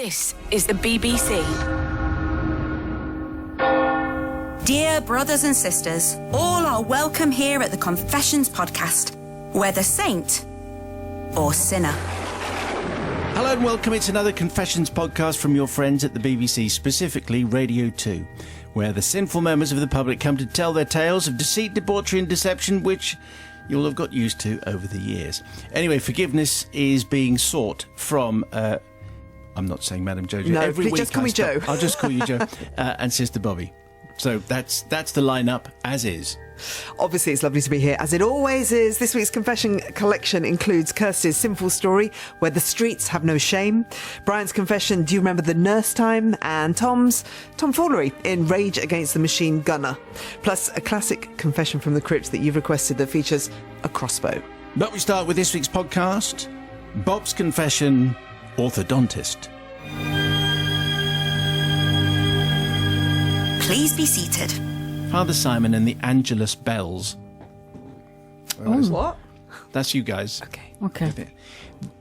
This is the BBC. Dear brothers and sisters, all are welcome here at the Confessions podcast, whether saint or sinner. Hello and welcome. It's another Confessions podcast from your friends at the BBC, specifically Radio 2, where the sinful members of the public come to tell their tales of deceit, debauchery and deception, which you'll have got used to over the years. Anyway, forgiveness is being sought from... I'm not saying Madam Jojo. No, every week just call me Jo. I'll just call you Jo. And Sister Bobby. So that's the lineup as is. Obviously, it's lovely to be here, as it always is. This week's confession collection includes Kirsty's sinful story, Where the Streets Have No Shame, Brian's confession, Do You Remember the Nurse Time? And Tom's tomfoolery in Rage Against the Machine Gunner. Plus, a classic confession from the crypt that you've requested that features a crossbow. But we start with this week's podcast, Bob's Confession, Orthodontist. Please be seated. Father Simon and the Angelus Bells. What? That's you guys. Okay.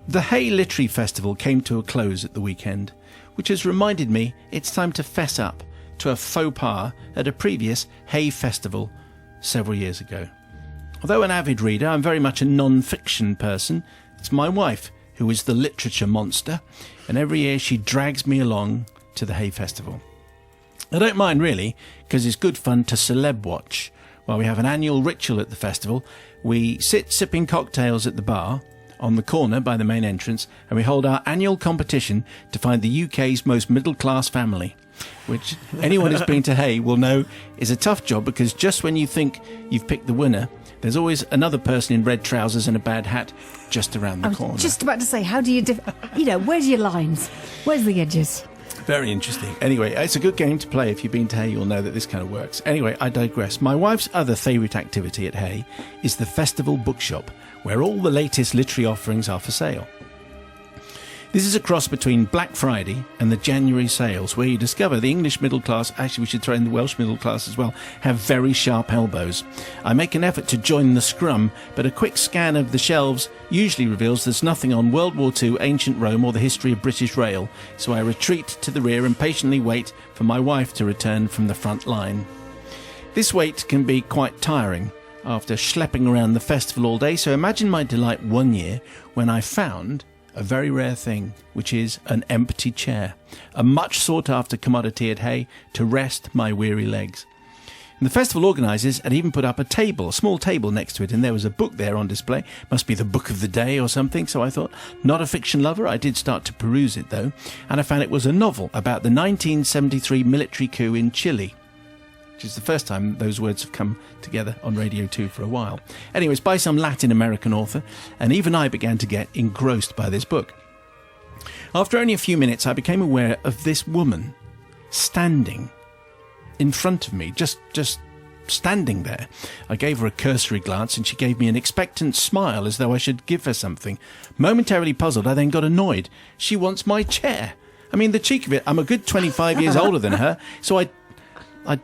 The Hay Literary Festival came to a close at the weekend, which has reminded me it's time to fess up to a faux pas at a previous Hay Festival several years ago. Although an avid reader, I'm very much a non-fiction person. It's my wife who is the literature monster, and every year she drags me along to the Hay Festival. I don't mind really, because it's good fun to celeb watch. While we have an annual ritual at the festival, we sit sipping cocktails at the bar on the corner by the main entrance, and we hold our annual competition to find the UK's most middle-class family, which anyone who's been to Hay will know is a tough job, because just when you think you've picked the winner, there's always another person in red trousers and a bad hat just around the corner. Just about to say, how do you... where's your lines? Where's the edges? Very interesting. Anyway, it's a good game to play. If you've been to Hay, you'll know that this kind of works. Anyway, I digress. My wife's other favourite activity at Hay is the Festival Bookshop, where all the latest literary offerings are for sale. This is a cross between Black Friday and the January sales, where you discover the English middle class, actually we should throw in the Welsh middle class as well, have very sharp elbows. I make an effort to join the scrum, but a quick scan of the shelves usually reveals there's nothing on World War II, ancient Rome or the history of British rail, so I retreat to the rear and patiently wait for my wife to return from the front line. This wait can be quite tiring after schlepping around the festival all day, so imagine my delight one year when I found a very rare thing, which is an empty chair, a much sought-after commodity at Hay to rest my weary legs. And the festival organisers had even put up a small table next to it, and there was a book there on display. Must be the book of the day or something, so I thought, not a fiction lover, I did start to peruse it though, and I found it was a novel about the 1973 military coup in Chile, which is the first time those words have come together on Radio 2 for a while. Anyways, by some Latin American author, and even I began to get engrossed by this book. After only a few minutes, I became aware of this woman standing in front of me, just standing there. I gave her a cursory glance, and she gave me an expectant smile as though I should give her something. Momentarily puzzled, I then got annoyed. She wants my chair. I mean, the cheek of it, I'm a good 25 years older than her, so I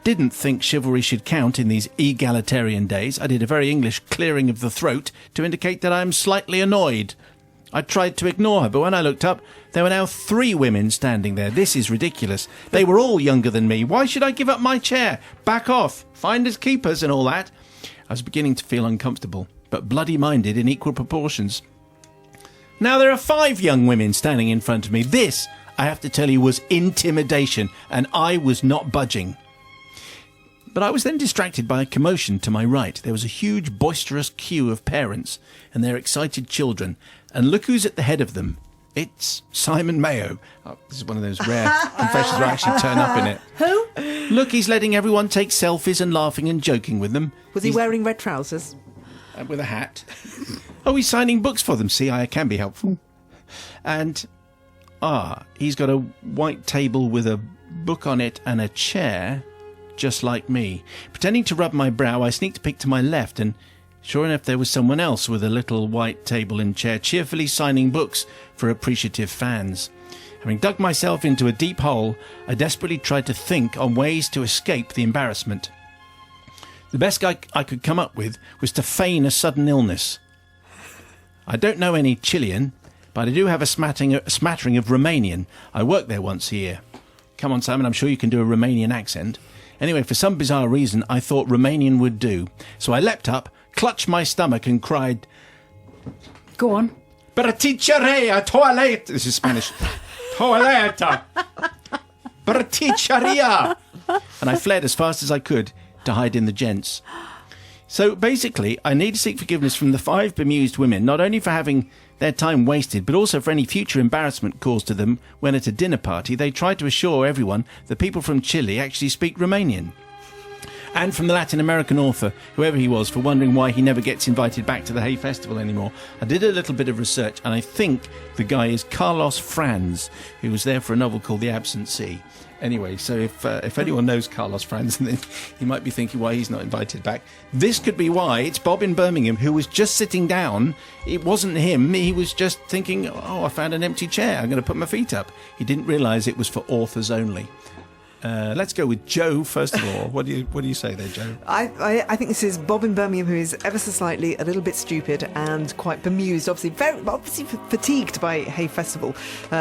didn't think chivalry should count in these egalitarian days. I did a very English clearing of the throat to indicate that I am slightly annoyed. I tried to ignore her, but when I looked up, there were now 3 women standing there. This is ridiculous. They were all younger than me. Why should I give up my chair? Back off. Finders keepers and all that. I was beginning to feel uncomfortable, but bloody-minded in equal proportions. Now there are 5 young women standing in front of me. This, I have to tell you, was intimidation, and I was not budging. But I was then distracted by a commotion to my right. There was a huge, boisterous queue of parents and their excited children. And look who's at the head of them. It's Simon Mayo. Oh, this is one of those rare confessions where I actually turn up in it. Who? Look, he's letting everyone take selfies and laughing and joking with them. Was he wearing red trousers? With a hat. Oh, he's signing books for them. See, I can be helpful. And, he's got a white table with a book on it and a chair, just like me. Pretending to rub my brow, I sneaked a peek to my left, and sure enough, there was someone else with a little white table and chair, cheerfully signing books for appreciative fans. Having dug myself into a deep hole, I desperately tried to think on ways to escape the embarrassment. The best I could come up with was to feign a sudden illness. I don't know any Chilean, but I do have a smattering of Romanian. I worked there once a year. Come on, Simon, I'm sure you can do a Romanian accent. Anyway, for some bizarre reason, I thought Romanian would do. So I leapt up, clutched my stomach and cried, Go on. Braticerea toilet. This is Spanish. Toileta. Braticeria. And I fled as fast as I could to hide in the gents. So basically, I need to seek forgiveness from the 5 bemused women, not only for having their time wasted, but also for any future embarrassment caused to them when at a dinner party they tried to assure everyone that people from Chile actually speak Romanian. And from the Latin American author, whoever he was, for wondering why he never gets invited back to the Hay Festival anymore. I did a little bit of research, and I think the guy is Carlos Franz, who was there for a novel called The Absent Sea. Anyway, so if anyone knows Carlos Franz, then he might be thinking why he's not invited back. This could be why. It's Bob in Birmingham who was just sitting down. It wasn't him. He was just thinking, I found an empty chair. I'm going to put my feet up. He didn't realise it was for authors only. Let's go with Joe first of all. What do you say there, Joe? I think this is Bob in Birmingham, who is ever so slightly a little bit stupid and quite bemused, obviously fatigued by Hay Festival.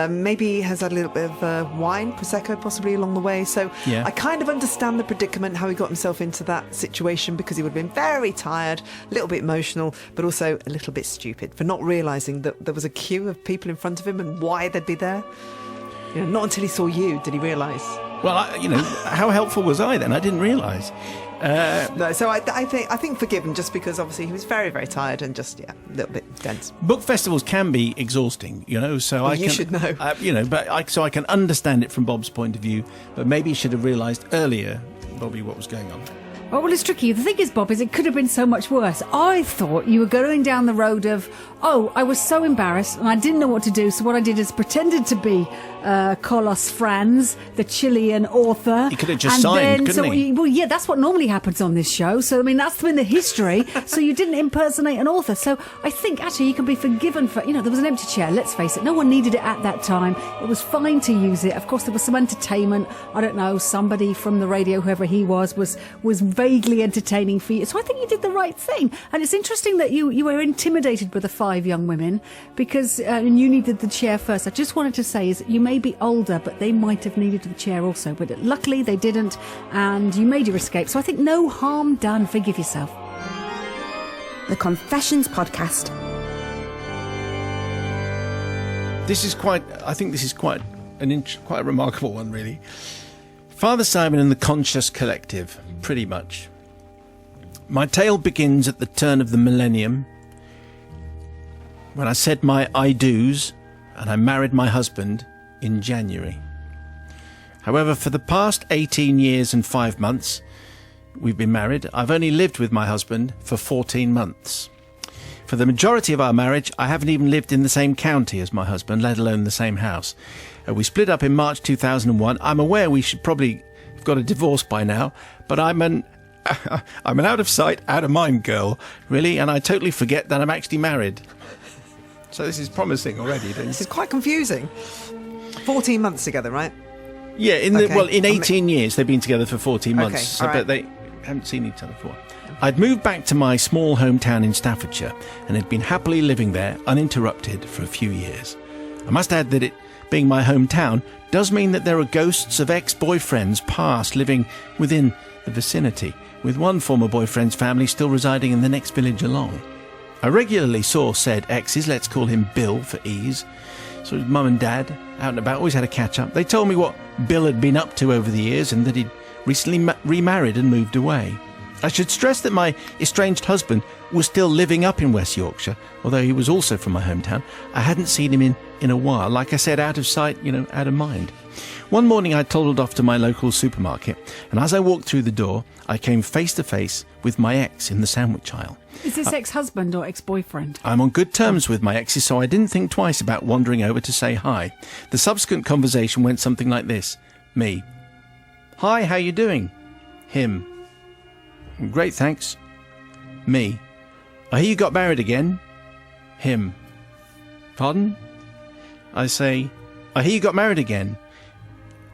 Maybe has had a little bit of wine, Prosecco possibly along the way. So yeah. I kind of understand the predicament, how he got himself into that situation, because he would have been very tired, a little bit emotional, but also a little bit stupid for not realising that there was a queue of people in front of him and why they'd be there. Not until he saw you did he realise. Well, how helpful was I then? I didn't realise. No, so I think forgive him, just because obviously he was very, very tired and just a little bit dense. Book festivals can be exhausting, so you should know. So I can understand it from Bob's point of view, but maybe he should have realised earlier, Bobby, what was going on. Oh, well, it's tricky. The thing is, Bob, it could have been so much worse. I thought you were going down the road of, I was so embarrassed and I didn't know what to do. So what I did is pretended to be Carlos Franz, the Chilean author. He could have just signed, couldn't he? Well, yeah, that's what normally happens on this show. So, that's been the history. So you didn't impersonate an author. So I think, actually, you can be forgiven for, there was an empty chair. Let's face it. No one needed it at that time. It was fine to use it. Of course, there was some entertainment. I don't know, somebody from the radio, whoever he was vaguely entertaining for you. So I think you did the right thing. And it's interesting that you were intimidated by the 5 young women because and you needed the chair first. I just wanted to say is you may be older, but they might have needed the chair also. But luckily they didn't, and you made your escape. So I think no harm done. Forgive yourself. The Confessions Podcast. I think this is quite a remarkable one, really. Father Simon and the Conscious Collective, pretty much. My tale begins at the turn of the millennium, when I said my I do's and I married my husband in January. However, for the past 18 years and 5 months we've been married, I've only lived with my husband for 14 months. For the majority of our marriage, I haven't even lived in the same county as my husband, let alone the same house. We split up in March 2001. I'm aware we should probably have got a divorce by now, but I'm an out of sight, out of mind girl, really, and I totally forget that I'm actually married. So this is promising already. This is quite confusing. 14 months together, right? Yeah, in 18 years they've been together for 14 months, okay, but they haven't seen each other before. I'd moved back to my small hometown in Staffordshire and had been happily living there uninterrupted for a few years. I must add that it being my hometown does mean that there are ghosts of ex-boyfriends past living within the vicinity, with one former boyfriend's family still residing in the next village along. I regularly saw said exes, let's call him Bill for ease. So his mum and dad, out and about, always had a catch-up. They told me what Bill had been up to over the years and that he'd recently remarried and moved away. I should stress that my estranged husband was still living up in West Yorkshire, although he was also from my hometown. I hadn't seen him in a while. Like I said, out of sight, out of mind. One morning I toddled off to my local supermarket, and as I walked through the door, I came face to face with my ex in the sandwich aisle. Is this ex-husband or ex-boyfriend? I'm on good terms with my exes, so I didn't think twice about wandering over to say hi. The subsequent conversation went something like this. Me. Hi, how you doing? Him. Great, thanks. Me. I hear you got married again. Him. Pardon? I say, I hear you got married again.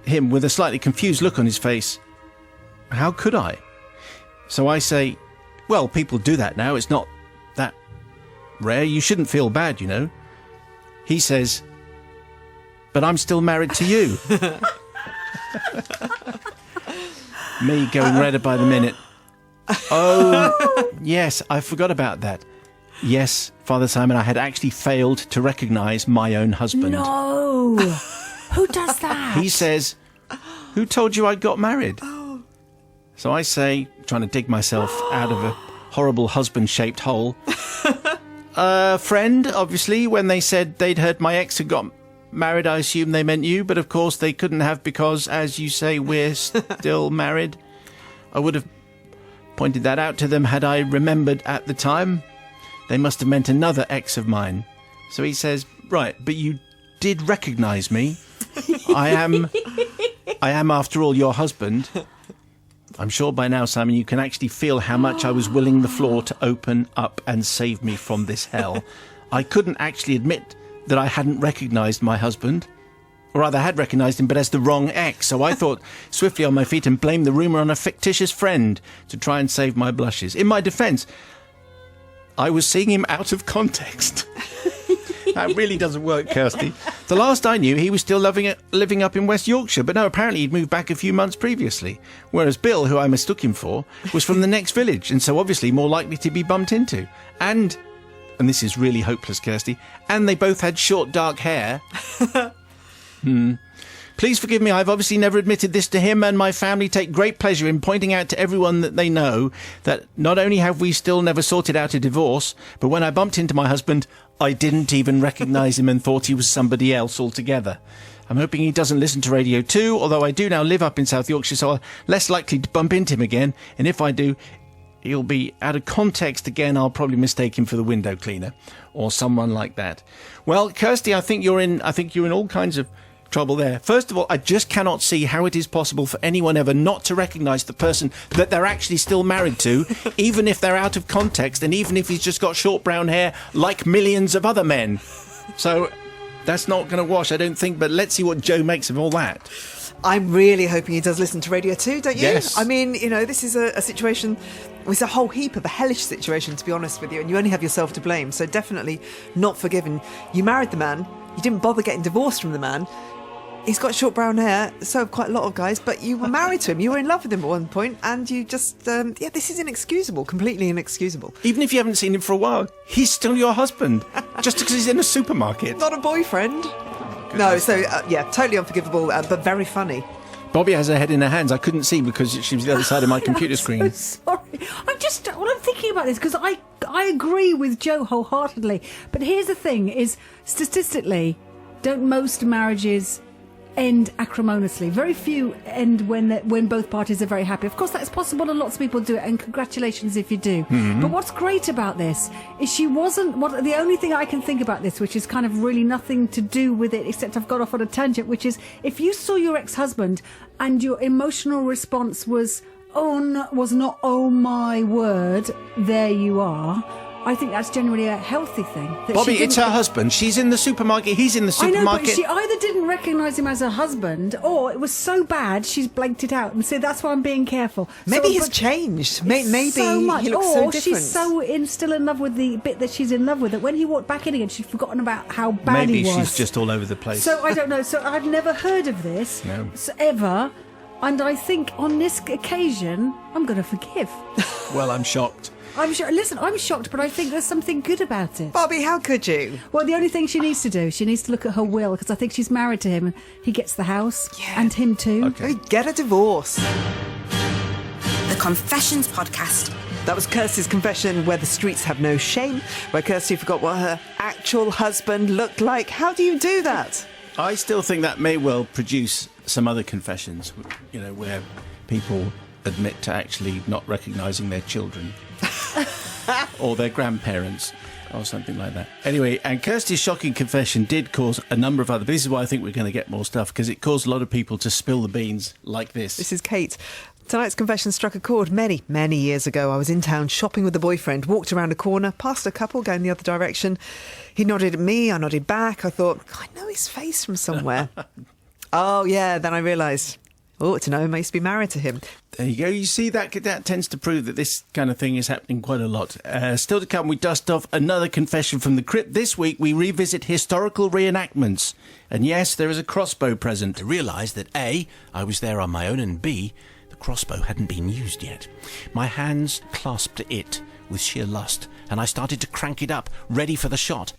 Him, with a slightly confused look on his face. How could I? So I say, well, people do that now. It's not that rare. You shouldn't feel bad, He says, but I'm still married to you. Me going redder by the minute. Oh, yes, I forgot about that. Yes, Father Simon, I had actually failed to recognise my own husband. No! Who does that? He says, who told you I got married? So I say, trying to dig myself out of a horrible husband-shaped hole. A friend, obviously, when they said they'd heard my ex had got married, I assumed they meant you, but of course they couldn't have because, as you say, we're still married. I would have pointed that out to them had I remembered at the time. They must have meant another ex of mine. So he says, right, but you did recognise me. I am, after all, your husband. I'm sure by now, Simon, you can actually feel how much I was willing the floor to open up and save me from this hell. I couldn't actually admit that I hadn't recognised my husband. Or rather, I had recognised him, but as the wrong ex. So I thought swiftly on my feet and blamed the rumour on a fictitious friend to try and save my blushes. In my defence, I was seeing him out of context. That really doesn't work, Kirsty. The last I knew, he was still living up in West Yorkshire, but no, apparently he'd moved back a few months previously. Whereas Bill, who I mistook him for, was from the next village, and so obviously more likely to be bumped into. And this is really hopeless, Kirsty, and they both had short, dark hair. Please forgive me, I've obviously never admitted this to him, and my family take great pleasure in pointing out to everyone that they know that not only have we still never sorted out a divorce, but when I bumped into my husband, I didn't even recognise him and thought he was somebody else altogether. I'm hoping he doesn't listen to Radio 2, although I do now live up in South Yorkshire, so I'm less likely to bump into him again, and if I do, he'll be out of context again. I'll probably mistake him for the window cleaner or someone like that. Well, Kirsty, I think you're in all kinds of trouble there. First of all, I just cannot see how it is possible for anyone ever not to recognise the person that they're actually still married to, even if they're out of context and even if he's just got short brown hair like millions of other men. So that's not going to wash, I don't think, but let's see what Joe makes of all that. I'm really hoping he does listen to Radio 2, don't you? Yes. I mean, this is a situation, it's a whole heap of a hellish situation, to be honest with you, and you only have yourself to blame, so definitely not forgiven. You married the man, you didn't bother getting divorced from the man. He's got short brown hair, so have quite a lot of guys, but you were married to him, you were in love with him at one point, and you just, this is inexcusable, completely inexcusable. Even if you haven't seen him for a while, he's still your husband, just because he's in a supermarket. Not a boyfriend. No, so, totally unforgivable, but very funny. Bobby has her head in her hands. I couldn't see because she was the other side of my computer screen. I'm so sorry. I'm thinking about this because I agree with Joe wholeheartedly. But here's the thing, is statistically, don't most marriages end acrimoniously? Very few end when both parties are very happy. Of course, that's possible and lots of people do it, and congratulations if you do. Mm-hmm. But what's great about this is she wasn't... the only thing I can think about this, which is kind of really nothing to do with it, except I've got off on a tangent, which is if you saw your ex-husband and your emotional response was not, oh my word, there you are, I think that's generally a healthy thing. Bobby, it's her husband. She's in the supermarket. He's in the supermarket. I know, but she either didn't recognise him as her husband, or it was so bad she's blanked it out and said, "That's why I'm being careful." Maybe he's changed. Maybe so much. He looks so different. Or she's still in love with the bit that she's in love with. That when he walked back in again, she'd forgotten about how bad he was. Maybe she's just all over the place. So I don't know. So I've never heard of this ever, and I think on this occasion I'm going to forgive. Well, I'm shocked. I'm shocked, but I think there's something good about it. Bobby, how could you? Well, the only thing she needs to do, she needs to look at her will, because I think she's married to him, and he gets the house, and him too. Okay. Get a divorce. The Confessions Podcast. That was Kirsty's confession, where the streets have no shame, where Kirsty forgot what her actual husband looked like. How do you do that? I still think that may well produce some other confessions, where people admit to actually not recognising their children. Or their grandparents or something like that. Anyway, and Kirsty's shocking confession did cause a number of other... This is why I think we're going to get more stuff, because it caused a lot of people to spill the beans like this. This is Kate. Tonight's confession struck a chord many, many years ago. I was in town shopping with a boyfriend, walked around a corner, past a couple going the other direction. He nodded at me, I nodded back. I thought, I know his face from somewhere. Oh, yeah, then I realised... to know him, I used to be married to him. There you go. You see, that tends to prove that this kind of thing is happening quite a lot. Still to come, we dust off another confession from the crypt. This week, we revisit historical reenactments. And yes, there is a crossbow present. I realised that A, I was there on my own, and B, the crossbow hadn't been used yet. My hands clasped it with sheer lust, and I started to crank it up, ready for the shot.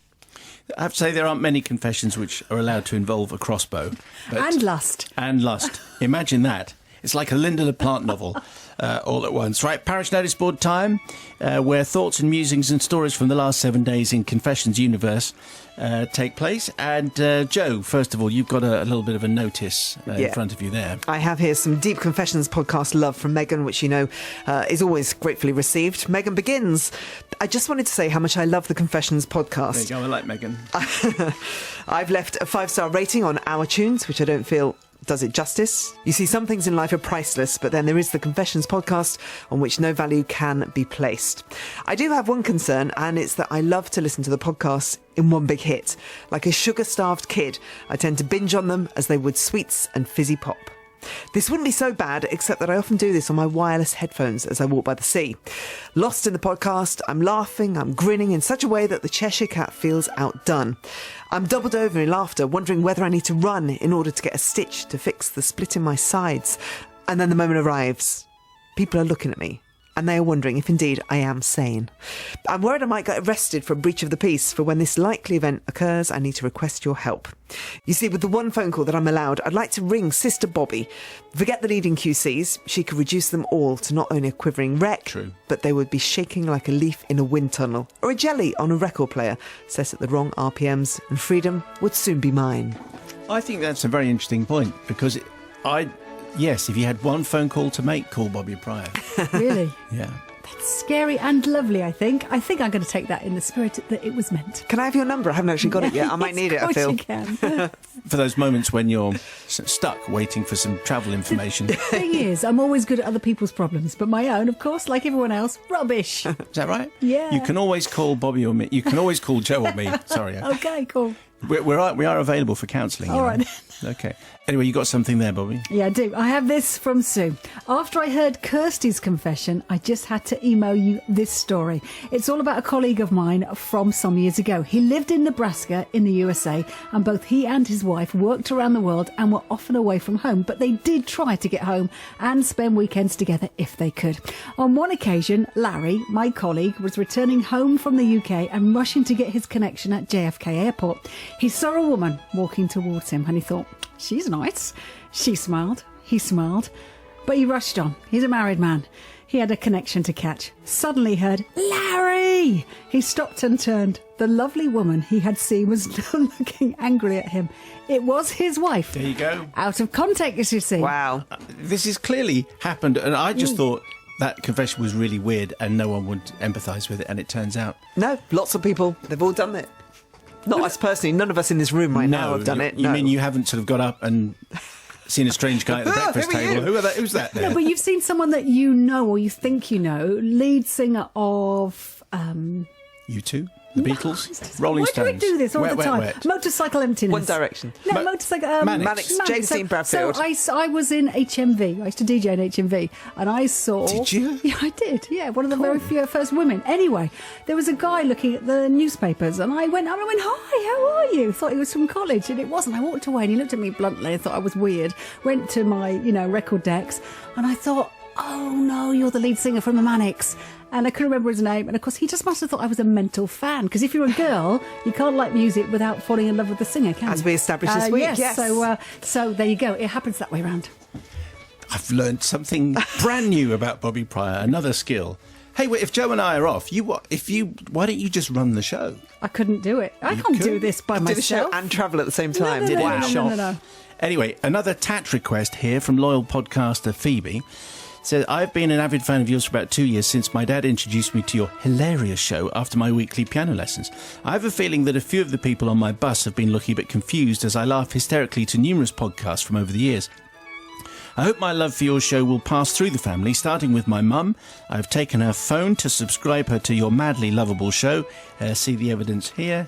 I have to say there aren't many confessions which are allowed to involve a crossbow. And lust. And lust. Imagine that. It's like a Linda LaPlante novel all at once. Right, Parish Notice Board time, where thoughts and musings and stories from the last 7 days in Confessions universe take place. And Joe, first of all, you've got a little bit of a notice in front of you there. I have here some Deep Confessions podcast love from Megan, which you know is always gratefully received. Megan begins. I just wanted to say how much I love the Confessions podcast. There you go, I like Megan. I've left a 5-star rating on Our Tunes, which I don't feel does it justice. You see, some things in life are priceless, but then there is the Confessions podcast on which no value can be placed. I do have one concern, and it's that I love to listen to the podcasts in one big hit. Like a sugar-starved kid, I tend to binge on them as they would sweets and fizzy pop. This wouldn't be so bad, except that I often do this on my wireless headphones as I walk by the sea. Lost in the podcast, I'm laughing, I'm grinning in such a way that the Cheshire Cat feels outdone. I'm doubled over in laughter, wondering whether I need to run in order to get a stitch to fix the split in my sides. And then the moment arrives. People are looking at me, and they are wondering if indeed I am sane. I'm worried I might get arrested for a breach of the peace, for when this likely event occurs, I need to request your help. You see, with the one phone call that I'm allowed, I'd like to ring Sister Bobby. Forget the leading QCs, she could reduce them all to not only a quivering wreck, but they would be shaking like a leaf in a wind tunnel, or a jelly on a record player, set at the wrong RPMs, and freedom would soon be mine. I think that's a very interesting point, because yes, if you had one phone call to make, call Bobby Pryor. Really? Yeah. That's scary and lovely, I think. I think I'm going to take that in the spirit that it was meant. Can I have your number? I haven't actually got it yet. I might need it, I feel. Of course you can. For those moments when you're stuck waiting for some travel information. The thing is, I'm always good at other people's problems, but my own, of course, like everyone else, rubbish. Is that right? Yeah. You can always call Bobby or me. You can always call Joe or me. Sorry. Okay, cool. We are available for counselling. All right. Okay. Anyway, you got something there, Bobby? Yeah, I do. I have this from Sue. After I heard Kirsty's confession, I just had to email you this story. It's all about a colleague of mine from some years ago. He lived in Nebraska in the USA, and both he and his wife worked around the world and were often away from home, but they did try to get home and spend weekends together if they could. On one occasion, Larry, my colleague, was returning home from the UK and rushing to get his connection at JFK Airport. He saw a woman walking towards him and he thought, she's nice. She smiled. He smiled. But he rushed on. He's a married man. He had a connection to catch. Suddenly heard, Larry! He stopped and turned. The lovely woman he had seen was now looking angrily at him. It was his wife. There you go. Out of context, you see. Wow. This has clearly happened, and I just thought that confession was really weird and no one would empathise with it, and it turns out... No, lots of people, they've all done it. Not us personally, none of us in this room right now have done it. You mean you haven't sort of got up and seen a strange guy at the breakfast table? Who's that there? No, but you've seen someone that you know or you think you know, lead singer of... U2? The Beatles? Rolling Stones? Why do we do this all the time? Wet. Motorcycle Emptiness. One Direction. No, motorcycle... Mannix. James Dean Bradfield. So I was in HMV. I used to DJ in HMV. And I saw... Did you? Yeah, I did. Yeah, one of the very few first women. Anyway, there was a guy looking at the newspapers and I went, hi, how are you? Thought he was from college and it wasn't. I walked away and he looked at me bluntly. I thought I was weird. Went to my, record decks and I thought, oh no, you're the lead singer from the Mannix. And I couldn't remember his name. And of course, he just must have thought I was a mental fan. Because if you're a girl, you can't like music without falling in love with the singer, can you? As we established this week, yes. So there you go. It happens that way around. I've learned something brand new about Bobby Pryor. Another skill. Hey, wait, if Joe and I are off, why don't you just run the show? I couldn't do it. I can't do this by myself. Do the show and travel at the same time. No. Anyway, another tat request here from loyal podcaster Phoebe. Says, I've been an avid fan of yours for about 2 years since my dad introduced me to your hilarious show after my weekly piano lessons. I have a feeling that a few of the people on my bus have been looking a bit confused as I laugh hysterically to numerous podcasts from over the years. I hope my love for your show will pass through the family, starting with my mum. I've taken her phone to subscribe her to your madly lovable show. See the evidence here.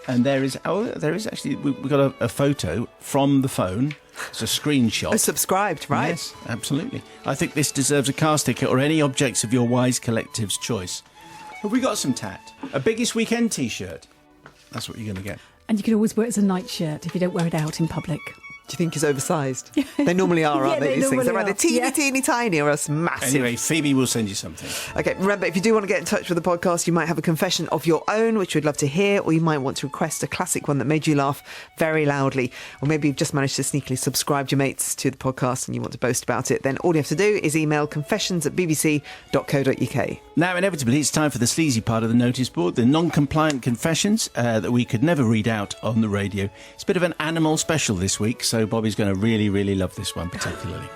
And there is actually, we've got a photo from the phone It's a screenshot. Oh, subscribed, right? Yes, absolutely. I think this deserves a car sticker or any objects of your wise collective's choice. Have we got some tat? A Biggest Weekend T-shirt. That's what you're going to get. And you can always wear it as a nightshirt if you don't wear it out in public. Do you think it's oversized? They normally are, aren't Yeah, they? they These things. They're normally either teeny, are. Yeah. teeny, tiny or else massive. Anyway, Phoebe will send you something. Okay, remember, if you do want to get in touch with the podcast, you might have a confession of your own, which we'd love to hear, or you might want to request a classic one that made you laugh very loudly. Or maybe you've just managed to sneakily subscribe your mates to the podcast and you want to boast about it. Then all you have to do is email confessions@bbc.co.uk. Now, inevitably, it's time for the sleazy part of the notice board, the non-compliant confessions that we could never read out on the radio. It's a bit of an animal special this week, so Bobby's going to really love this one particularly.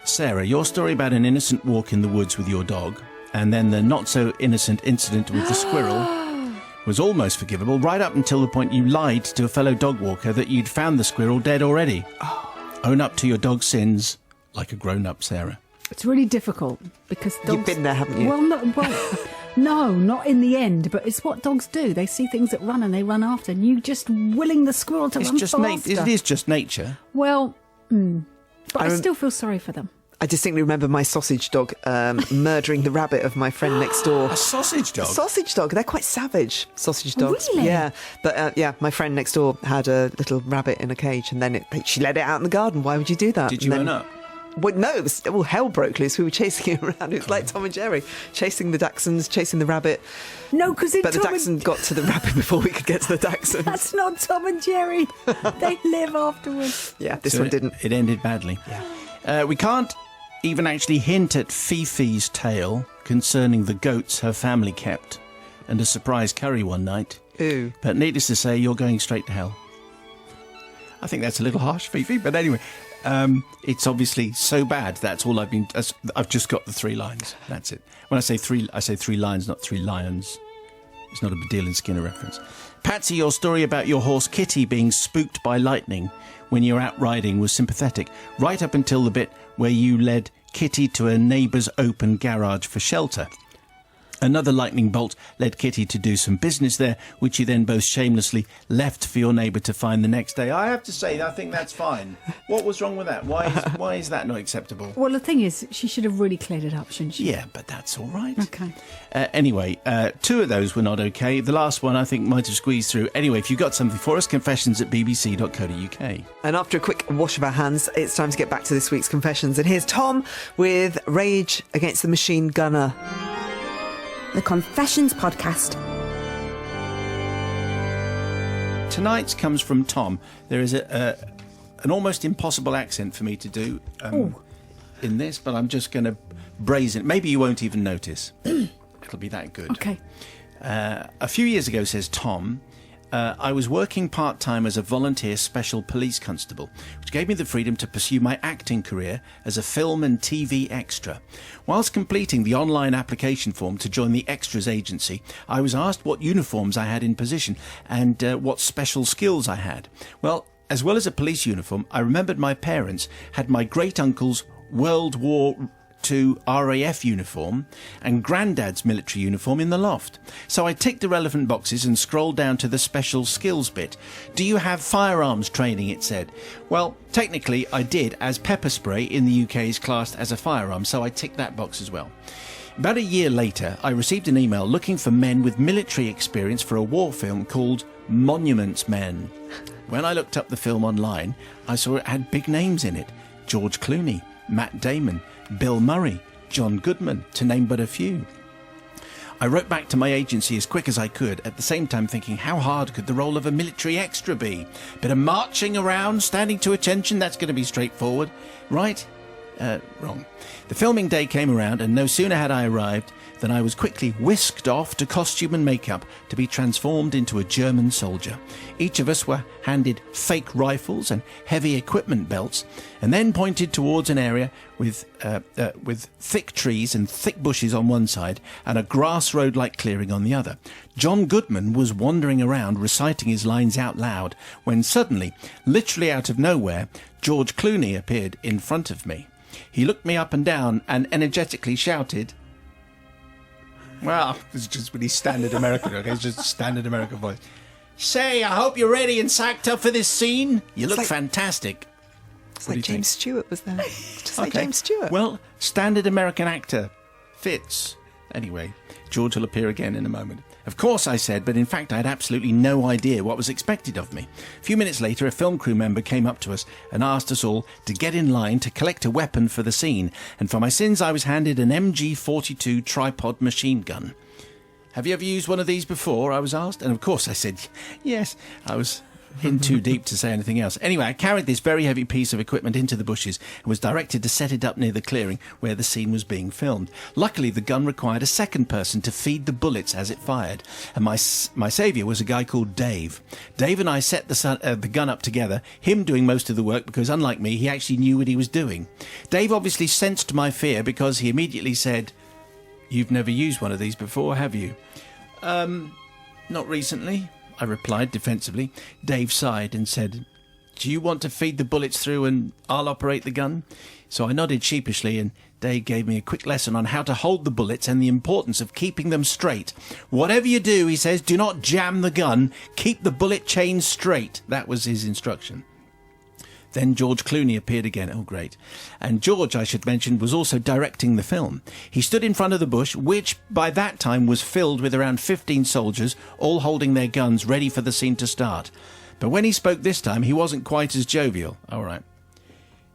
Sarah, your story about an innocent walk in the woods with your dog, and then the not-so-innocent incident with the squirrel, was almost forgivable, right up until the point you lied to a fellow dog walker that you'd found the squirrel dead already. Own up to your dog's sins like a grown-up, Sarah. It's really difficult because dogs... You've been there, haven't you? Well, no, not in the end, but it's what dogs do. They see things that run and they run after, and you just willing the squirrel to run faster. It is just nature. Well, but I still feel sorry for them. I distinctly remember my sausage dog murdering the rabbit of my friend next door. A sausage dog? Sausage dog. They're quite savage, sausage dogs. Really? Yeah. But my friend next door had a little rabbit in a cage, and then she let it out in the garden. Why would you do that? Did you own up? Well, no, it was, hell broke loose. We were chasing it around. It was like Tom and Jerry, chasing the dachshunds, chasing the rabbit. No, because But the dachshund got to the rabbit before we could get to the dachshund. That's not Tom and Jerry. They live afterwards. Yeah, this one didn't. It ended badly. Yeah. We can't even actually hint at Fifi's tale concerning the goats her family kept and a surprise curry one night. Ooh. But needless to say, you're going straight to hell. I think that's a little harsh, Fifi, but anyway, it's obviously so bad. That's all I've just got the 3 lines. That's it. When I say 3 lines, not 3 lions. It's not a Bedelia Skinner reference. Patsy, your story about your horse Kitty being spooked by lightning when you're out riding was sympathetic, right up until the bit where you led Kitty to a neighbour's open garage for shelter. Another lightning bolt led Kitty to do some business there, which you then both shamelessly left for your neighbour to find the next day. I have to say, I think that's fine. What was wrong with that? Why is that not acceptable? Well, the thing is, she should have really cleared it up, shouldn't she? Yeah, but that's all right. Okay. Anyway, 2 of those were not okay. The last one, I think, might have squeezed through. Anyway, if you've got something for us, confessions@bbc.co.uk. And after a quick wash of our hands, it's time to get back to this week's confessions. And here's Tom with Rage Against the Machine Gunner. The Confessions Podcast. Tonight's comes from Tom. There is an almost impossible accent for me to do in this, but I'm just going to brazen. Maybe you won't even notice. It'll be that good. Okay. A few years ago, says Tom, I was working part-time as a volunteer special police constable, which gave me the freedom to pursue my acting career as a film and TV extra. Whilst completing the online application form to join the extras agency, I was asked what uniforms I had in position and what special skills I had. Well, as well as a police uniform, I remembered my parents had my great-uncle's World War II RAF uniform and Grandad's military uniform in the loft. So I ticked the relevant boxes and scrolled down to the special skills bit. Do you have firearms training, it said. Well, technically I did, as pepper spray in the UK is classed as a firearm, so I ticked that box as well. About a year later, I received an email looking for men with military experience for a war film called Monuments Men. When I looked up the film online, I saw it had big names in it. George Clooney, Matt Damon, Bill Murray, John Goodman, to name but a few. I wrote back to my agency as quick as I could, at the same time thinking how hard could the role of a military extra be? Bit of marching around, standing to attention, that's going to be straightforward. Right? Wrong. The filming day came around, and no sooner had I arrived than I was quickly whisked off to costume and makeup to be transformed into a German soldier. Each of us were handed fake rifles and heavy equipment belts, and then pointed towards an area with thick trees and thick bushes on one side and a grass road-like clearing on the other. John Goodman was wandering around reciting his lines out loud when suddenly, literally out of nowhere, George Clooney appeared in front of me. He looked me up and down and energetically shouted, well, it's just really standard American, okay? It's just standard American voice. Say, I hope you're ready and psyched up for this scene. You look fantastic. It's What do like you James think? Stewart was there. It's just like James Stewart. Well, standard American actor. Fits. Anyway, George will appear again in a moment. Of course, I said, but in fact I had absolutely no idea what was expected of me. A few minutes later, a film crew member came up to us and asked us all to get in line to collect a weapon for the scene, and for my sins I was handed an MG-42 tripod machine gun. Have you ever used one of these before? I was asked, and of course I said yes. I was in too deep to say anything else. Anyway, I carried this very heavy piece of equipment into the bushes and was directed to set it up near the clearing where the scene was being filmed. Luckily, the gun required a second person to feed the bullets as it fired, and my saviour was a guy called Dave. Dave and I set the gun up together, him doing most of the work because, unlike me, he actually knew what he was doing. Dave obviously sensed my fear because he immediately said, "You've never used one of these before, have you?" Not recently," I replied defensively. Dave sighed and said, "Do you want to feed the bullets through and I'll operate the gun?" So I nodded sheepishly, and Dave gave me a quick lesson on how to hold the bullets and the importance of keeping them straight. "Whatever you do," he says, "do not jam the gun. Keep the bullet chain straight." That was his instruction. Then George Clooney appeared again. Oh, great. And George, I should mention, was also directing the film. He stood in front of the bush, which by that time was filled with around 15 soldiers, all holding their guns ready for the scene to start. But when he spoke this time, he wasn't quite as jovial. All right.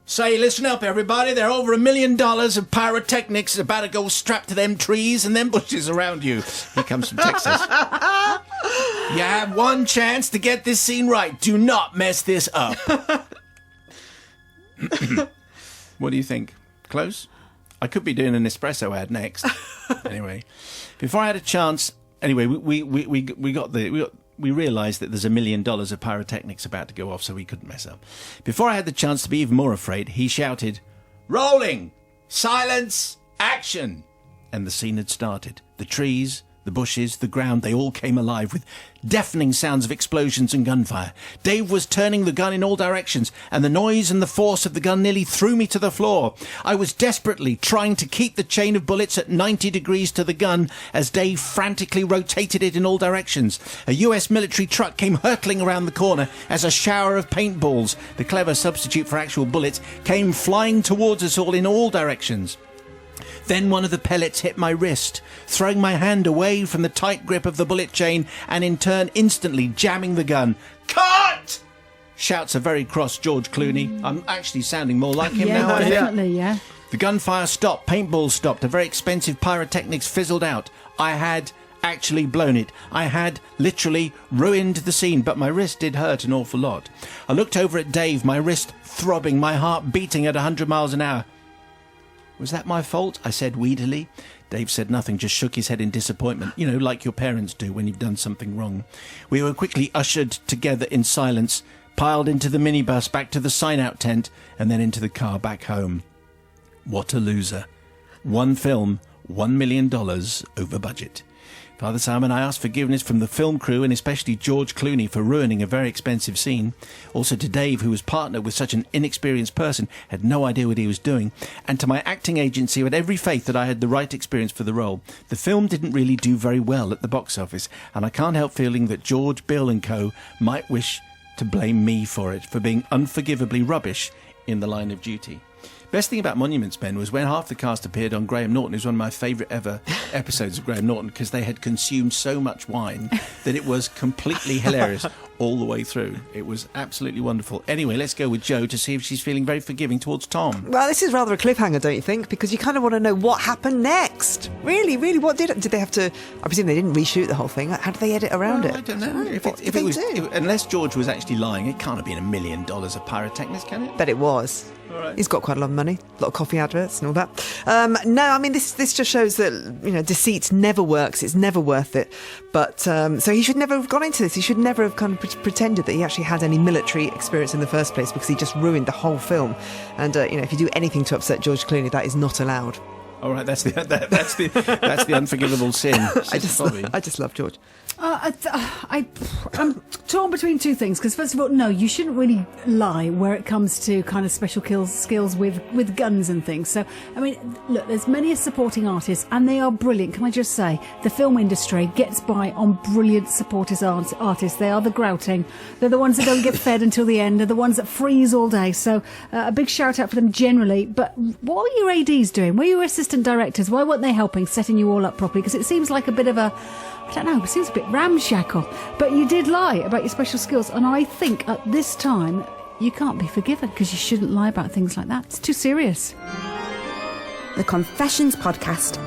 "Say, listen up, everybody. There are over $1 million of pyrotechnics about to go strapped to them trees and them bushes around you." He comes from Texas. "You have one chance to get this scene right. Do not mess this up." What do you think? Close? I could be doing an espresso ad next. Anyway, before I had a chance, we realised that there's $1 million of pyrotechnics about to go off, so we couldn't mess up. Before I had the chance to be even more afraid, he shouted, "Rolling! Silence! Action!" And the scene had started. The trees, the bushes, the ground, they all came alive with deafening sounds of explosions and gunfire. Dave was turning the gun in all directions, and the noise and the force of the gun nearly threw me to the floor. I was desperately trying to keep the chain of bullets at 90 degrees to the gun as Dave frantically rotated it in all directions. A US military truck came hurtling around the corner as a shower of paintballs, the clever substitute for actual bullets, came flying towards us all in all directions. Then one of the pellets hit my wrist, throwing my hand away from the tight grip of the bullet chain and in turn instantly jamming the gun. "Cut!" shouts a very cross George Clooney. I'm actually sounding more like him now. Definitely, yeah. The gunfire stopped, paintballs stopped, a very expensive pyrotechnics fizzled out. I had actually blown it. I had literally ruined the scene, but my wrist did hurt an awful lot. I looked over at Dave, my wrist throbbing, my heart beating at 100 miles an hour. "Was that my fault?" I said weedily. Dave said nothing, just shook his head in disappointment, like your parents do when you've done something wrong. We were quickly ushered together in silence, piled into the minibus, back to the sign-out tent, and then into the car back home. What a loser. One film, $1 million over budget. Father Simon, I asked forgiveness from the film crew and especially George Clooney for ruining a very expensive scene. Also to Dave, who was partnered with such an inexperienced person, had no idea what he was doing. And to my acting agency, who had every faith that I had the right experience for the role. The film didn't really do very well at the box office, and I can't help feeling that George, Bill and co. might wish to blame me for it, for being unforgivably rubbish in The Line of Duty. Best thing about Monuments Men was when half the cast appeared on Graham Norton. It was one of my favourite ever episodes of Graham Norton because they had consumed so much wine that it was completely hilarious all the way through. It was absolutely wonderful. Anyway, let's go with Jo to see if she's feeling very forgiving towards Tom. Well, this is rather a cliffhanger, don't you think? Because you kind of want to know what happened next. Really, what did they have to... I presume they didn't reshoot the whole thing. How did they edit around it? I don't know. What did they do? Unless George was actually lying, it can't have been $1 million of pyrotechnics, can it? Bet it was. Right. He's got quite a lot of money, a lot of coffee adverts and all that. No, I mean, this just shows that, deceit never works. It's never worth it. But so he should never have gone into this. He should never have kind of pretended that he actually had any military experience in the first place because he just ruined the whole film. And, if you do anything to upset George Clooney, that is not allowed. All right, that's the unforgivable sin. I just love George. I'm torn between two things, because first of all, no, you shouldn't really lie where it comes to kind of special skills with guns and things. So, I mean, look, there's many supporting artists, and they are brilliant. Can I just say, the film industry gets by on brilliant supporting artists. They are the grouting. They're the ones that don't get fed until the end. They're the ones that freeze all day. So, a big shout out for them generally. But what were your ADs doing? Were your assistant directors? Why weren't they helping, setting you all up properly? Because it seems like a bit of a, I don't know, it seems a bit ramshackle. But you did lie about your special skills, and I think at this time you can't be forgiven, because you shouldn't lie about things like that. It's too serious. The Confessions Podcast.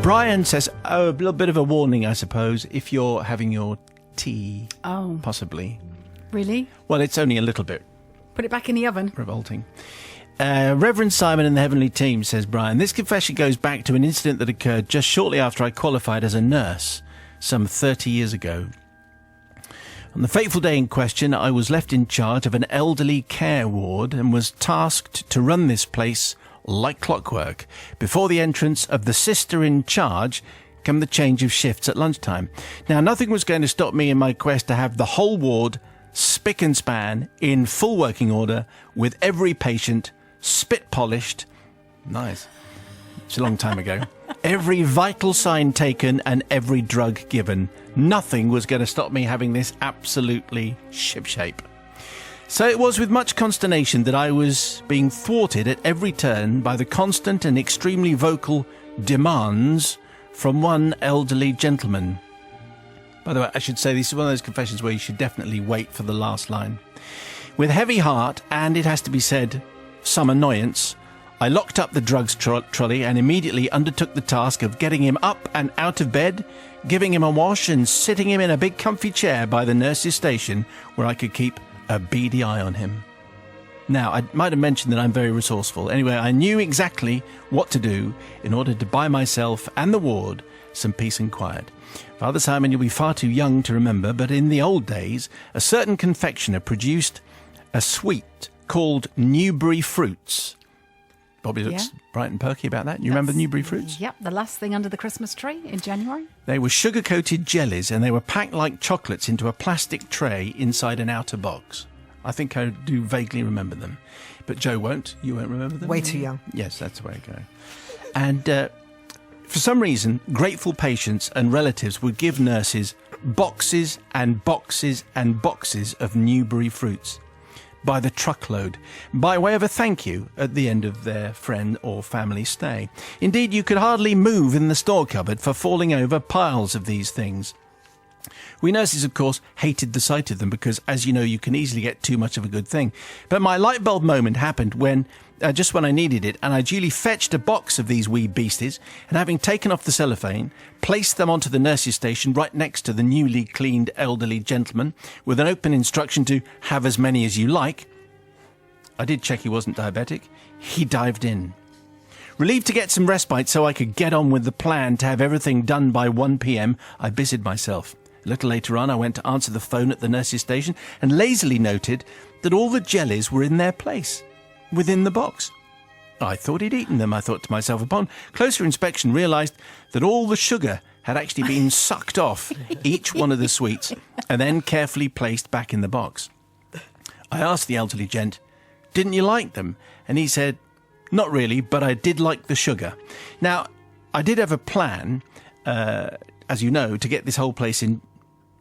Brian says, a little bit of a warning, I suppose, if you're having your tea. Oh. Possibly. Really? Well, it's only a little bit Put it back in the oven. revolting. Reverend Simon and the Heavenly Team, says Brian, this confession goes back to an incident that occurred just shortly after I qualified as a nurse, some 30 years ago. On the fateful day in question, I was left in charge of an elderly care ward and was tasked to run this place like clockwork. Before the entrance of the sister in charge came the change of shifts at lunchtime. Now, nothing was going to stop me in my quest to have the whole ward spick and span in full working order, with every patient spit polished. Nice. It's a long time ago. Every vital sign taken and every drug given. Nothing was going to stop me having this absolutely shipshape. So it was with much consternation that I was being thwarted at every turn by the constant and extremely vocal demands from one elderly gentleman. By the way, I should say this is one of those confessions where you should definitely wait for the last line. With heavy heart, and it has to be said, some annoyance, I locked up the drugs trolley and immediately undertook the task of getting him up and out of bed, giving him a wash and sitting him in a big comfy chair by the nurse's station where I could keep a beady eye on him. Now, I might have mentioned that I'm very resourceful. Anyway, I knew exactly what to do in order to buy myself and the ward some peace and quiet. Father Simon, you'll be far too young to remember, but in the old days, a certain confectioner produced a sweet called Newbury Fruits. Bobby looks bright and perky about that. You remember Newbury Fruits? Yep, the last thing under the Christmas tree in January. They were sugar-coated jellies, and they were packed like chocolates into a plastic tray inside an outer box. I think I do vaguely remember them. But Joe won't. You won't remember them? Way too young. Yes, that's the way to go. And for some reason, grateful patients and relatives would give nurses boxes and boxes and boxes of Newbury Fruits by the truckload, by way of a thank you at the end of their friend or family stay. Indeed, you could hardly move in the store cupboard for falling over piles of these things. We nurses, of course, hated the sight of them because, as you know, you can easily get too much of a good thing. But my light bulb moment happened when, just when I needed it, and I duly fetched a box of these wee beasties, and having taken off the cellophane, placed them onto the nurse's station right next to the newly cleaned elderly gentleman, with an open instruction to have as many as you like. I did check he wasn't diabetic. He dived in. Relieved to get some respite so I could get on with the plan to have everything done by 1 p.m, I busied myself. A little later on, I went to answer the phone at the nurse's station and lazily noted that all the jellies were in their place, within the box. I thought he'd eaten them, I thought to myself. Upon closer inspection, realised that all the sugar had actually been sucked off each one of the sweets and then carefully placed back in the box. I asked the elderly gent, "Didn't you like them?" And he said, "Not really, but I did like the sugar." Now, I did have a plan, as you know, to get this whole place in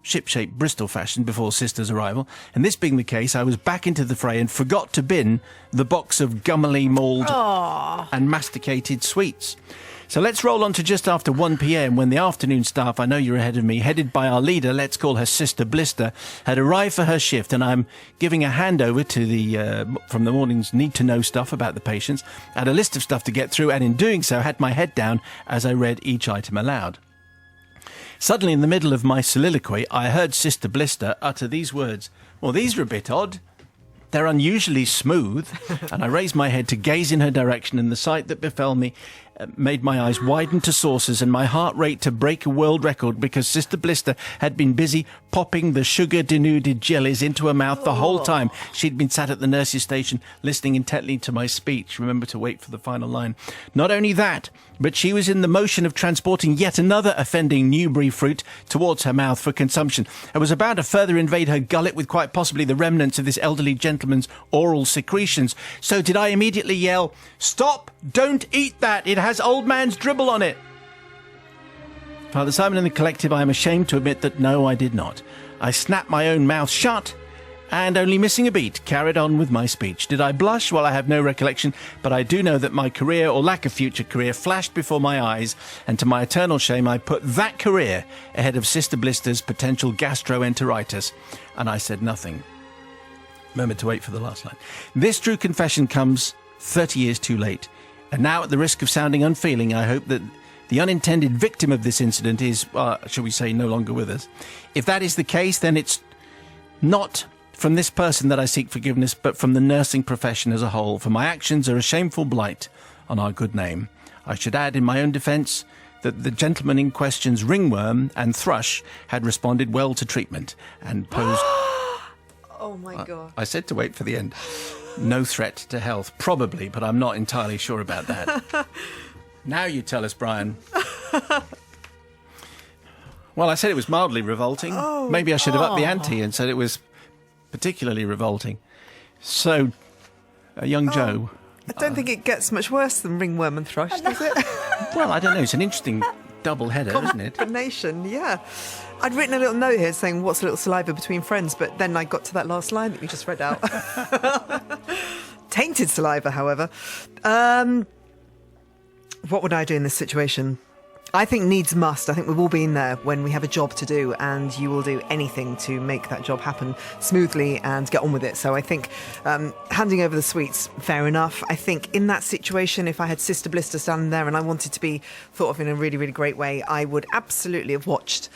shipshape Bristol fashion before Sister's arrival, and this being the case, I was back into the fray and forgot to bin the box of gummily mauled and masticated sweets. So let's roll on to just after 1 p.m. when the afternoon staff, I know you're ahead of me, headed by our leader, let's call her Sister Blister, had arrived for her shift, and I'm giving a handover to the from the morning's need-to-know stuff about the patients. I had a list of stuff to get through, and in doing so had my head down as I read each item aloud. Suddenly, in the middle of my soliloquy, I heard Sister Blister utter these words. "Well, these are a bit odd. They're unusually smooth." And I raised my head to gaze in her direction, and the sight that befell me made my eyes widen to saucers and my heart rate to break a world record because Sister Blister had been busy popping the sugar-denuded jellies into her mouth the whole time she'd been sat at the nurse's station listening intently to my speech. Remember to wait for the final line. Not only that, but she was in the motion of transporting yet another offending Newbery fruit towards her mouth for consumption and was about to further invade her gullet with quite possibly the remnants of this elderly gentleman's oral secretions. So did I immediately yell, "Stop! Don't eat that! It has old man's dribble on it!" Father Simon and the collective, I am ashamed to admit that no, I did not. I snapped my own mouth shut and, only missing a beat, carried on with my speech. Did I blush? Well, I have no recollection, but I do know that my career, or lack of future career, flashed before my eyes, and to my eternal shame, I put that career ahead of Sister Blister's potential gastroenteritis, and I said nothing. Remember to wait for the last line. This true confession comes 30 years too late, and now at the risk of sounding unfeeling, I hope that the unintended victim of this incident is, shall we say, no longer with us. If that is the case, then it's not from this person that I seek forgiveness, but from the nursing profession as a whole, for my actions are a shameful blight on our good name. I should add, in my own defence, that the gentleman in question's ringworm and thrush had responded well to treatment and posed... Oh, my God. I said to wait for the end. No threat to health. Probably, but I'm not entirely sure about that. Now you tell us, Brian. Well, I said it was mildly revolting. Maybe I should have upped the ante and said it was particularly revolting. So, young Joe... I don't think it gets much worse than ringworm and thrush, does it? Well, I don't know. It's an interesting double header, isn't it? Combination, yeah. I'd written a little note here saying, what's a little saliva between friends? But then I got to that last line that you just read out. Tainted saliva, however. What would I do in this situation? I think needs must. I think we've all been there when we have a job to do and you will do anything to make that job happen smoothly and get on with it. So I think handing over the sweets, fair enough. I think in that situation, if I had Sister Blister standing there and I wanted to be thought of in a really, really great way, I would absolutely have watched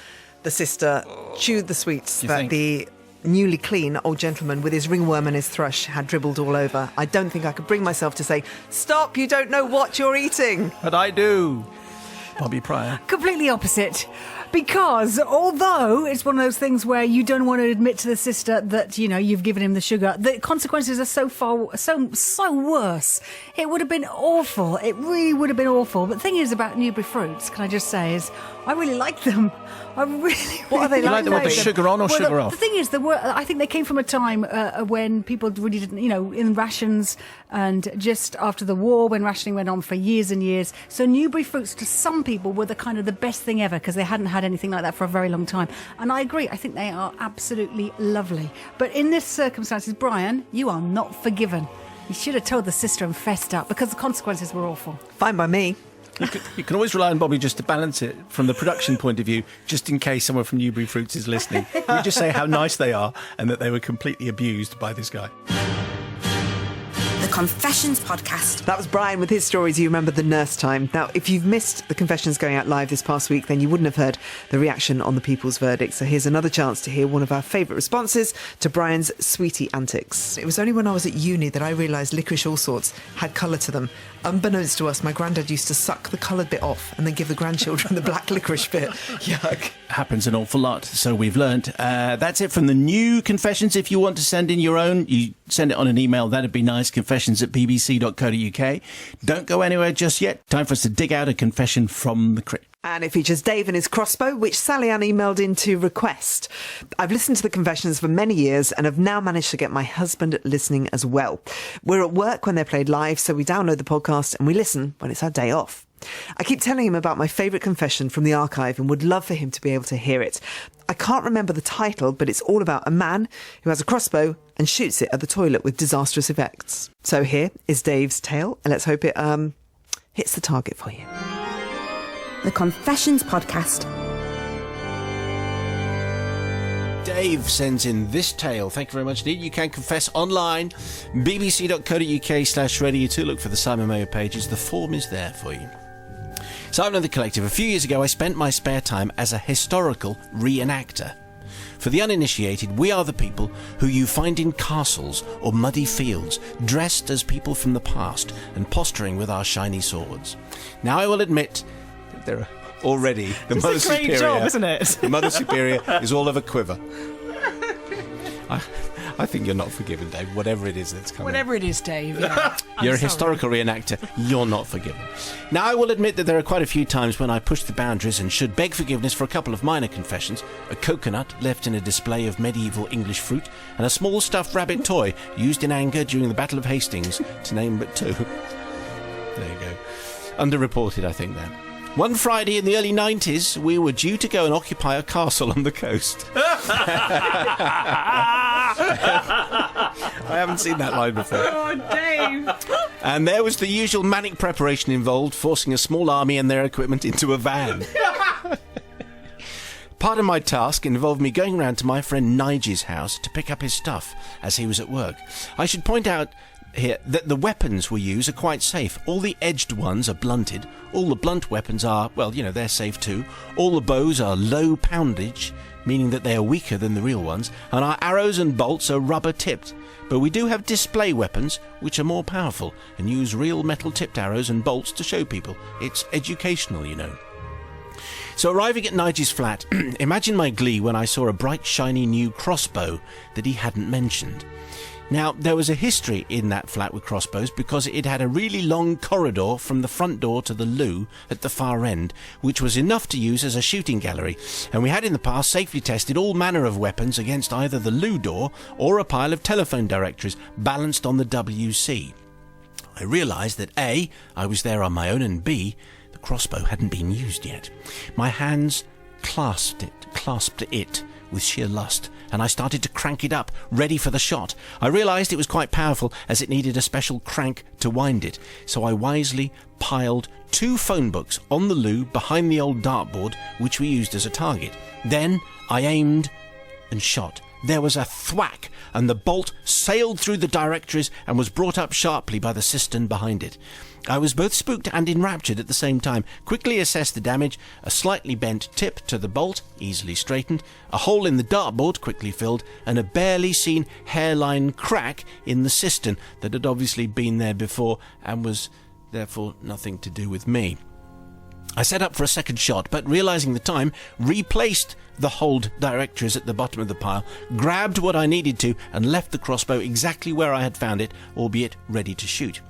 the sister chew the sweets that the newly clean old gentleman with his ringworm and his thrush had dribbled all over. I don't think I could bring myself to say, "Stop, you don't know what you're eating." But I do. Bobby Pryor. Completely opposite. Because although it's one of those things where you don't want to admit to the sister that, you know, you've given him the sugar, the consequences are so worse. It would have been awful. It really would have been awful. But the thing is about Newbery fruits, can I just say, is I really like them. I really What are they You like them with the sugar on or sugar off? The thing is, I think they came from a time when people really didn't, you know, in rations and just after the war when rationing went on for years and years. So Newbery fruits to some people were the kind of the best thing ever because they hadn't had anything like that for a very long time. And I agree. I think they are absolutely lovely. But in this circumstances, Brian, you are not forgiven. You should have told the sister and fessed up because the consequences were awful. Fine by me. You can always rely on Bobby just to balance it from the production point of view, just in case someone from Newbery Fruits is listening. You just say how nice they are and that they were completely abused by this guy. The Confessions Podcast. That was Brian with his stories. You remember the nurse time. Now, if you've missed the confessions going out live this past week, then you wouldn't have heard the reaction on the people's verdict. So here's another chance to hear one of our favourite responses to Brian's sweetie antics. It was only when I was at uni that I realised licorice all sorts had colour to them. Unbeknownst to us, my granddad used to suck the coloured bit off and then give the grandchildren the black licorice bit. Yuck. Happens an awful lot, so we've learnt. That's it from the new confessions. If you want to send in your own, you send it on an email. That'd be nice. confessions@bbc.co.uk. Don't go anywhere just yet. Time for us to dig out a confession from the crypt. And it features Dave and his crossbow, which Sally Ann emailed in to request. I've listened to the confessions for many years and have now managed to get my husband listening as well. We're at work when they're played live, so we download the podcast and we listen when it's our day off. I keep telling him about my favourite confession from the archive and would love for him to be able to hear it. I can't remember the title, but it's all about a man who has a crossbow and shoots it at the toilet with disastrous effects. So here is Dave's tale, and let's hope it hits the target for you. The Confessions Podcast. Dave sends in this tale. Thank you very much indeed. You can confess online, bbc.co.uk/radio2. Look for the Simon Mayo pages. The form is there for you. Simon and the Collective. A few years ago, I spent my spare time as a historical reenactor. For the uninitiated, we are the people who you find in castles or muddy fields, dressed as people from the past and posturing with our shiny swords. Now I will admit that there are already the Mother It's a great Superior. job, isn't it? The Mother Superior is all of a quiver. I think you're not forgiven, Dave, whatever it is that's coming. Whatever it is, Dave. Yeah. You're a historical reenactor. You're not forgiven. Now, I will admit that there are quite a few times when I push the boundaries and should beg forgiveness for a couple of minor confessions. A coconut left in a display of medieval English fruit, and a small stuffed rabbit toy used in anger during the Battle of Hastings, to name but two. There you go. Underreported, I think, then. One Friday in the early 90s, we were due to go and occupy a castle on the coast. I haven't seen that line before. Oh, Dave. And there was the usual manic preparation involved, forcing a small army and their equipment into a van. Part of my task involved me going round to my friend Nigel's house to pick up his stuff as he was at work. I should point out here that the weapons we use are quite safe. All the edged ones are blunted. All the blunt weapons are, well, you know, they're safe too. All the bows are low poundage, meaning that they are weaker than the real ones, and our arrows and bolts are rubber tipped. But we do have display weapons, which are more powerful, and use real metal tipped arrows and bolts to show people. It's educational, you know. So arriving at Nigel's flat, imagine my glee when I saw a bright shiny new crossbow that he hadn't mentioned. Now, there was a history in that flat with crossbows because it had a really long corridor from the front door to the loo at the far end, which was enough to use as a shooting gallery, and we had in the past safely tested all manner of weapons against either the loo door or a pile of telephone directories balanced on the WC. I realised that A, I was there on my own, and B, the crossbow hadn't been used yet. My hands clasped it with sheer lust, and I started to crank it up, ready for the shot. I realised it was quite powerful, as it needed a special crank to wind it, so I wisely piled 2 phone books on the loo behind the old dartboard, which we used as a target. Then I aimed and shot. There was a thwack, and the bolt sailed through the directories and was brought up sharply by the cistern behind it. I was both spooked and enraptured at the same time, quickly assessed the damage: a slightly bent tip to the bolt, easily straightened, a hole in the dartboard, quickly filled, and a barely seen hairline crack in the cistern that had obviously been there before and was therefore nothing to do with me. I set up for a second shot, but realising the time, replaced the hold directories at the bottom of the pile, grabbed what I needed to, and left the crossbow exactly where I had found it, albeit ready to shoot.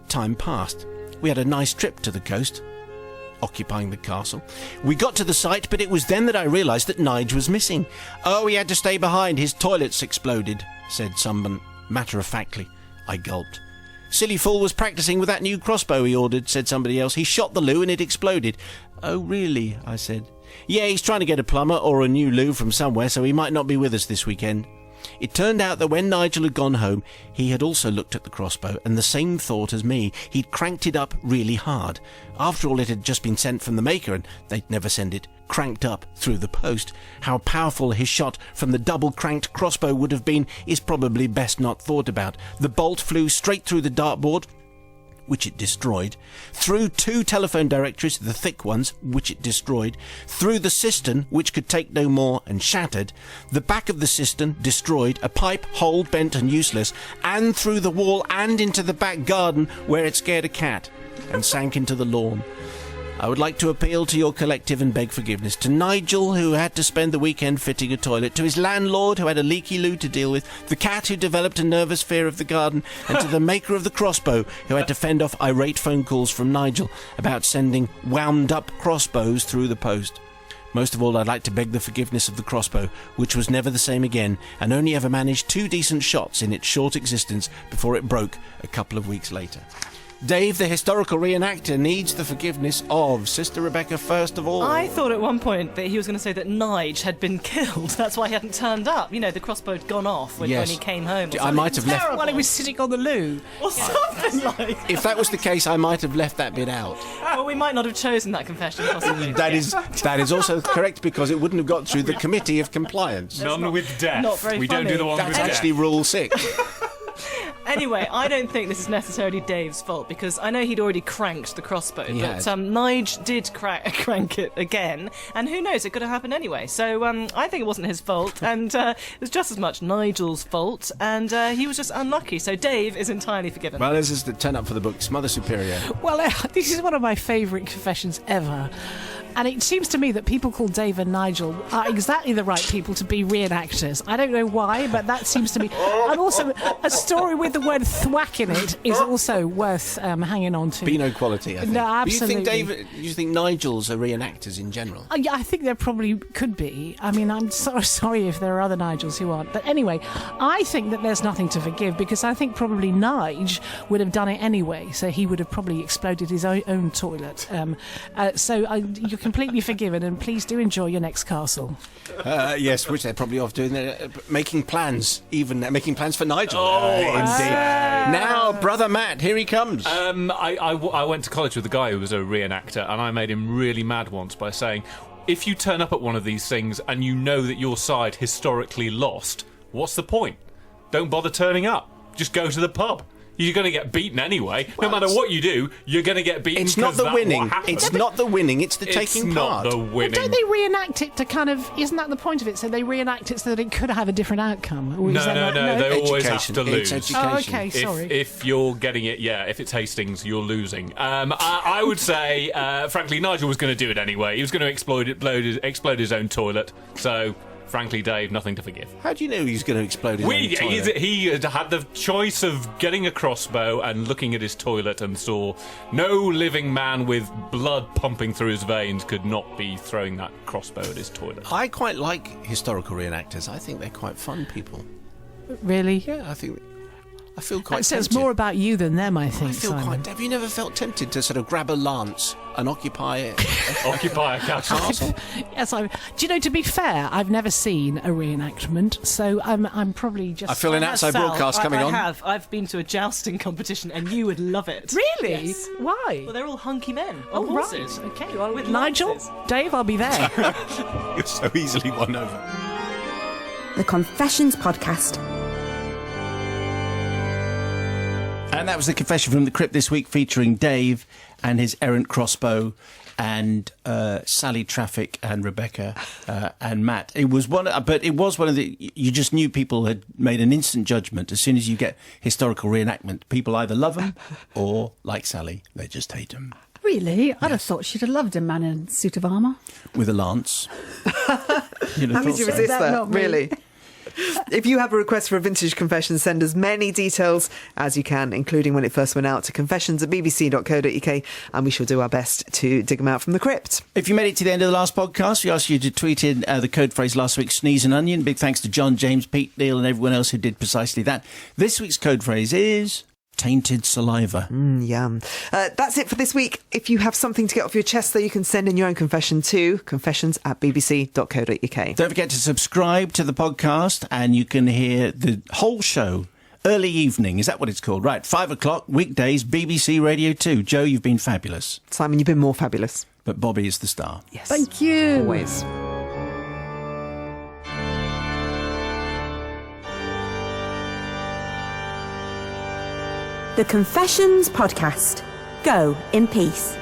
Time passed. We had a nice trip to the coast, occupying the castle. We got to the site, but it was then that I realised that Nige was missing. "Oh, he had to stay behind. His toilets exploded," said someone matter-of-factly. I gulped. "Silly fool was practising with that new crossbow he ordered," said somebody else. "He shot the loo and it exploded." "Oh, really?" I said. "Yeah, he's trying to get a plumber or a new loo from somewhere, so he might not be with us this weekend." It turned out that when Nigel had gone home, he had also looked at the crossbow, and the same thought as me. He'd cranked it up really hard. After all, it had just been sent from the maker, and they'd never send it cranked up through the post. How powerful his shot from the double-cranked crossbow would have been is probably best not thought about. The bolt flew straight through the dartboard, which it destroyed, through 2 telephone directories, the thick ones, which it destroyed, through the cistern, which could take no more and shattered, the back of the cistern destroyed, a pipe hole bent and useless, and through the wall and into the back garden, where it scared a cat and sank into the lawn. I would like to appeal to your collective and beg forgiveness. To Nigel, who had to spend the weekend fitting a toilet, to his landlord, who had a leaky loo to deal with, the cat who developed a nervous fear of the garden, and to the maker of the crossbow, who had to fend off irate phone calls from Nigel about sending wound-up crossbows through the post. Most of all, I'd like to beg the forgiveness of the crossbow, which was never the same again, and only ever managed 2 decent shots in its short existence before it broke a couple of weeks later. Dave, the historical reenactor, needs the forgiveness of Sister Rebecca first of all. I thought at one point that he was going to say that Nige had been killed. That's why he hadn't turned up. You know, the crossbow had gone off when he came home. I might have left while he was sitting on the loo. Or something like that. If that was the case, I might have left that bit out. Well, we might not have chosen that confession, possibly. That is also correct, because it wouldn't have got through the Committee of Compliance. None with death. not very we don't funny. do the one That's with death. actually Rule 6. Anyway, I don't think this is necessarily Dave's fault, because I know he'd already cranked the crossbow, but Nige did crank it again, and who knows, it could have happened anyway. So I think it wasn't his fault, and it was just as much Nigel's fault, and he was just unlucky. So Dave is entirely forgiven. Well, this is the turn up for the books, Mother Superior. Well, this is one of my favourite confessions ever. And it seems to me that people called Dave and Nigel are exactly the right people to be reenactors. I don't know why, but that seems to be... And also, a story with the word thwack in it is also worth hanging on to. Beano quality, I think. No, absolutely. Do you think Nigels are reenactors in general? Yeah, I think there probably could be. I mean, I'm so sorry if there are other Nigels who aren't. But anyway, I think that there's nothing to forgive, because I think probably Nige would have done it anyway. So he would have probably exploded his own toilet. You're completely forgiven, and please do enjoy your next castle. Yes, which they're probably off doing. They're making plans, making plans for Nigel. Indeed. Now, brother Matt, here he comes. I went to college with a guy who was a reenactor, and I made him really mad once by saying, if you turn up at one of these things and you know that your side historically lost, what's the point? Don't bother turning up. Just go to the pub. You're going to get beaten anyway. No matter what you do, you're going to get beaten. It's not the winning. It's not the winning. It's the taking part. It's not the winning. But don't they reenact it to kind of... Isn't that the point of it? So they reenact it so that it could have a different outcome? No. They always have to lose. It's education. Oh, okay, sorry. If you're getting it, if it's Hastings, you're losing. I would say, frankly, Nigel was going to do it anyway. He was going to explode his own toilet. So... Frankly, Dave, nothing to forgive. How do you know he's going to explode his own toilet? He had the choice of getting a crossbow and looking at his toilet and saw no living man with blood pumping through his veins could not be throwing that crossbow at his toilet. I quite like historical reenactors. I think they're quite fun people. Really? Yeah, I feel quite So it's tempted. more about you than them, I think, I feel Simon. quite... Have you never felt tempted to sort of grab a lance and occupy it? Occupy a castle. Yes, do you know, to be fair, I've never seen a reenactment, so I'm probably just... I feel an outside Sal, broadcast coming on. I've been to a jousting competition, and you would love it. Really? Yes. Why? Well, they're all hunky men Oh, on horses. right. Okay, well, With Nigel, lances. Dave, I'll be there. You're so easily won over. The Confessions Podcast. And that was the confession from the crypt this week, featuring Dave and his errant crossbow, and Sally Traffic and Rebecca and Matt. It was one of the. You just knew people had made an instant judgment as soon as you get historical reenactment. People either love them or, like Sally, they just hate them. Really? I'd have thought she'd have loved a man in a suit of armour. With a lance. How did you resist that? Not me. Really? If you have a request for a vintage confession, send as many details as you can, including when it first went out, to confessions@bbc.co.uk, and we shall do our best to dig them out from the crypt. If you made it to the end of the last podcast, we asked you to tweet in the code phrase last week, sneeze and onion. Big thanks to John, James, Pete, Neil and everyone else who did precisely that. This week's code phrase is... tainted saliva. Yum. That's it for this week. If you have something to get off your chest, though, you can send in your own confession to confessions@bbc.co.uk. Don't forget to subscribe to the podcast, and you can hear the whole show early evening. Is that what it's called? Right, 5 o'clock, weekdays, BBC Radio 2. Joe, you've been fabulous. Simon, you've been more fabulous. But Bobby is the star. Yes. Thank you. Always. The Confessions Podcast. Go in peace.